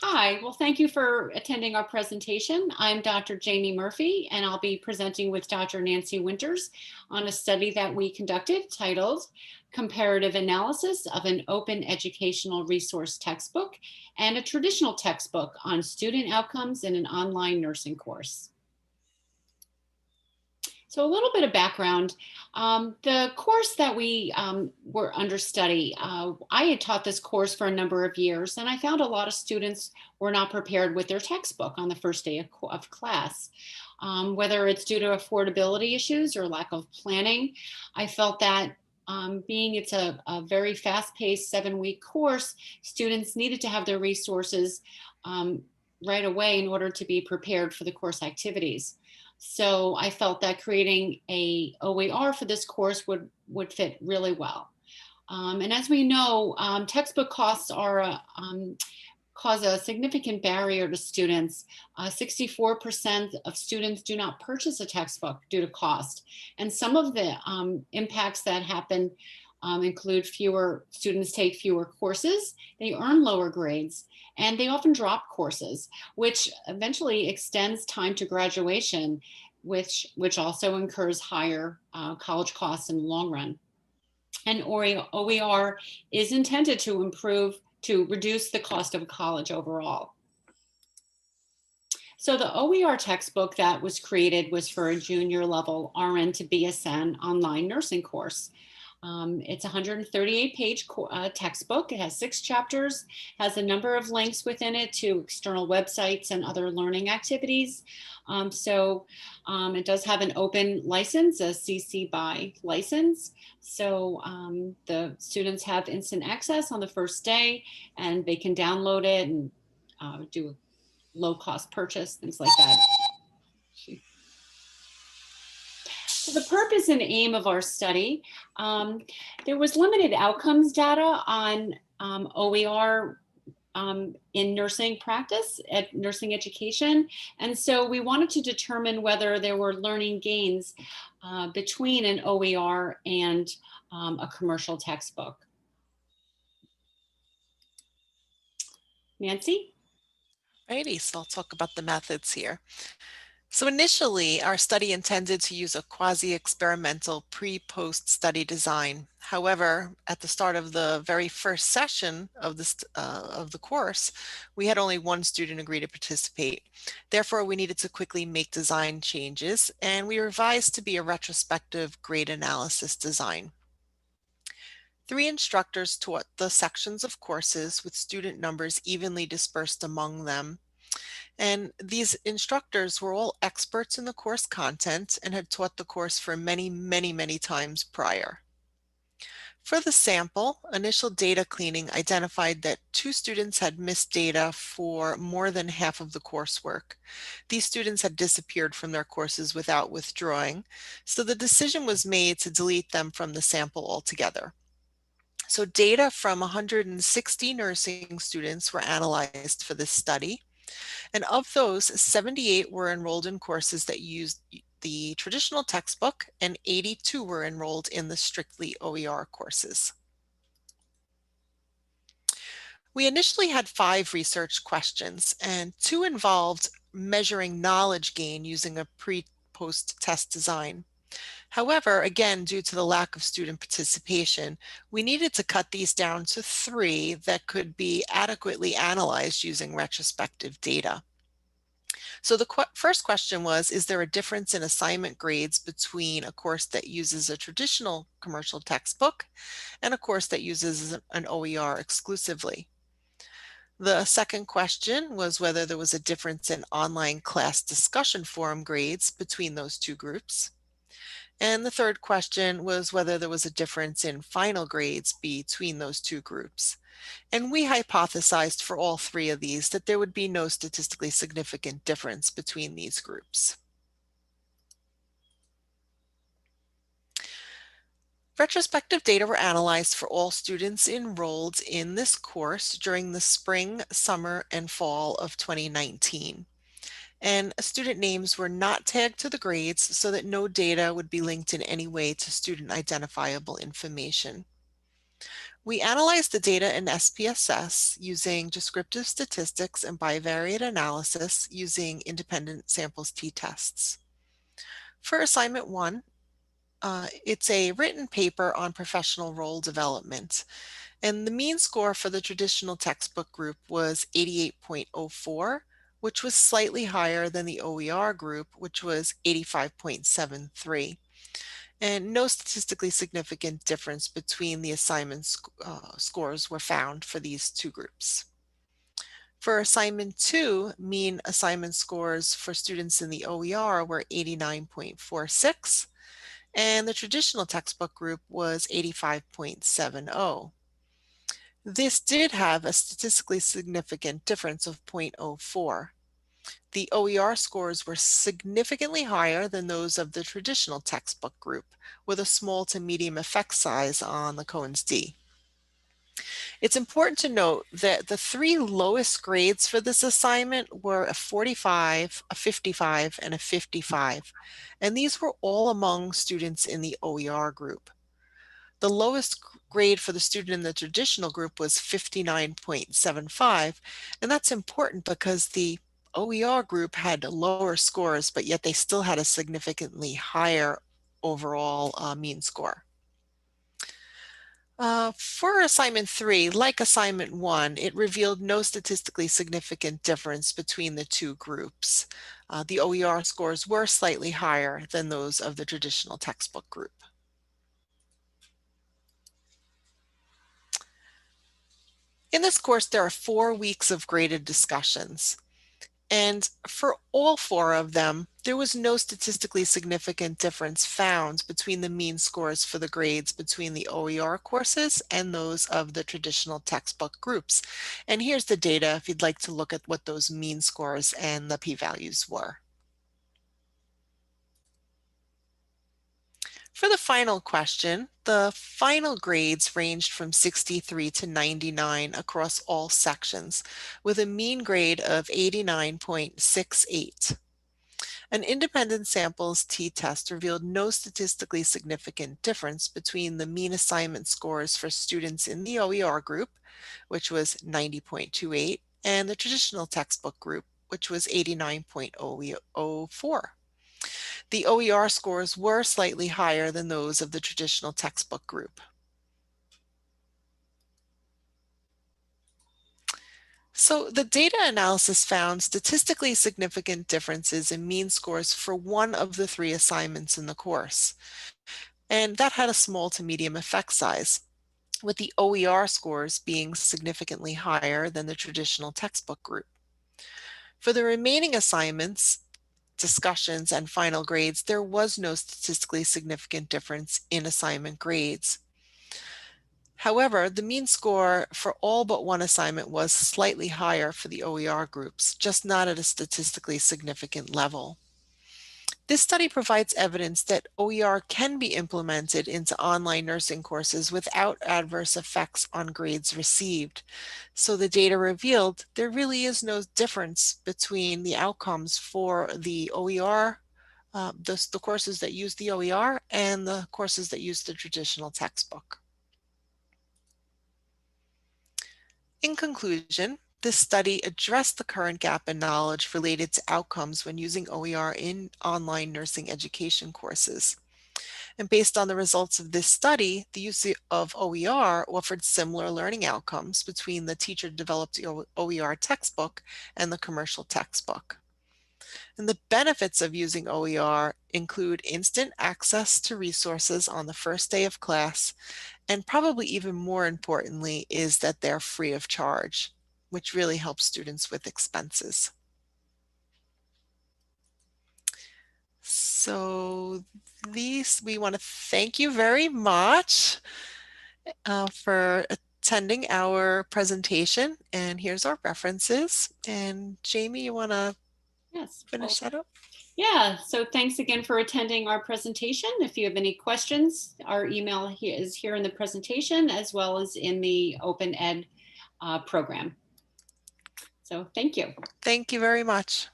Hi, well, thank you for attending our presentation. I'm Dr. Jamie Murphy, and I'll be presenting with Dr. Nancy Winters on a study that we conducted titled Comparative Analysis of an Open Educational Resource Textbook and a Traditional Textbook on Student Outcomes in an Online Nursing Course. So a little bit of background. The course that we were under study, I had taught this course for a number of years, and I found a lot of students were not prepared with their textbook on the first day of class. Whether it's due to affordability issues or lack of planning, I felt that being it's a very fast-paced 7-week course, students needed to have their resources right away in order to be prepared for the course activities. So I felt that creating a OER for this course would fit really well. And as we know, textbook costs cause a significant barrier to students. 64% of students do not purchase a textbook due to cost. And some of the impacts that happen include fewer students take fewer courses, they earn lower grades, and they often drop courses, which eventually extends time to graduation, which also incurs higher college costs in the long run. And OER is intended to reduce the cost of college overall. So the OER textbook that was created was for a junior level RN to BSN online nursing course. It's a 138-page textbook. It has 6 chapters, has a number of links within it to external websites and other learning activities. It does have an open license, a CC BY license. So the students have instant access on the first day, and they can download it and do a low-cost purchase, things like that. So the purpose and aim of our study, there was limited outcomes data on OER in nursing practice, at nursing education. And so we wanted to determine whether there were learning gains between an OER and a commercial textbook. Nancy? Righty, so I'll talk about the methods here. So initially, our study intended to use a quasi-experimental pre-post study design. However, at the start of the very first session of the course, we had only one student agree to participate. Therefore, we needed to quickly make design changes, and we revised to be a retrospective grade analysis design. 3 instructors taught the sections of courses with student numbers evenly dispersed among them. And these instructors were all experts in the course content and had taught the course for many times prior. For the sample, initial data cleaning identified that 2 students had missed data for more than half of the coursework. These students had disappeared from their courses without withdrawing, so the decision was made to delete them from the sample altogether. So data from 160 nursing students were analyzed for this study. And of those, 78 were enrolled in courses that used the traditional textbook, and 82 were enrolled in the strictly OER courses. We initially had 5 research questions, and 2 involved measuring knowledge gain using a pre-post test design. However, again, due to the lack of student participation, we needed to cut these down to 3 that could be adequately analyzed using retrospective data. So the first question was, is there a difference in assignment grades between a course that uses a traditional commercial textbook and a course that uses an OER exclusively? The second question was whether there was a difference in online class discussion forum grades between those 2 groups. And the third question was whether there was a difference in final grades between those 2 groups. And we hypothesized for all 3 of these that there would be no statistically significant difference between these groups. Retrospective data were analyzed for all students enrolled in this course during the spring, summer, and fall of 2019. And student names were not tagged to the grades so that no data would be linked in any way to student identifiable information. We analyzed the data in SPSS using descriptive statistics and bivariate analysis using independent samples t-tests. For assignment 1, it's a written paper on professional role development, and the mean score for the traditional textbook group was 88.04, which was slightly higher than the OER group, which was 85.73. And no statistically significant difference between the assignment scores were found for these two groups. For assignment 2, mean assignment scores for students in the OER were 89.46, and the traditional textbook group was 85.70. This did have a statistically significant difference of 0.04. The OER scores were significantly higher than those of the traditional textbook group, with a small to medium effect size on the Cohen's d. It's important to note that the 3 lowest grades for this assignment were a 45, a 55, and a 55, and these were all among students in the OER group. The lowest grade for the student in the traditional group was 59.75, and that's important because the OER group had lower scores, but yet they still had a significantly higher overall mean score. For assignment 3, like assignment 1, it revealed no statistically significant difference between the two groups. The OER scores were slightly higher than those of the traditional textbook group. In this course, there are 4 weeks of graded discussions. And for all 4 of them, there was no statistically significant difference found between the mean scores for the grades between the OER courses and those of the traditional textbook groups. And here's the data if you'd like to look at what those mean scores and the p-values were. For the final question, the final grades ranged from 63 to 99 across all sections, with a mean grade of 89.68. An independent samples t-test revealed no statistically significant difference between the mean assignment scores for students in the OER group, which was 90.28, and the traditional textbook group, which was 89.004. The OER scores were slightly higher than those of the traditional textbook group. So the data analysis found statistically significant differences in mean scores for one of the 3 assignments in the course. And that had a small to medium effect size, with the OER scores being significantly higher than the traditional textbook group. For the remaining assignments, discussions, and final grades, there was no statistically significant difference in assignment grades. However, the mean score for all but one assignment was slightly higher for the OER groups, just not at a statistically significant level. This study provides evidence that OER can be implemented into online nursing courses without adverse effects on grades received. So the data revealed there really is no difference between the outcomes for the OER, the courses that use the OER and the courses that use the traditional textbook. In conclusion, this study addressed the current gap in knowledge related to outcomes when using OER in online nursing education courses. And based on the results of this study, the use of OER offered similar learning outcomes between the teacher-developed OER textbook and the commercial textbook. And the benefits of using OER include instant access to resources on the first day of class, and probably even more importantly is that they're free of charge, which really helps students with expenses. So we want to thank you very much for attending our presentation. And here's our references. And Jamie, you want to finish that up? Yeah, so thanks again for attending our presentation. If you have any questions, our email is here in the presentation as well as in the Open Ed program. So thank you. Thank you very much.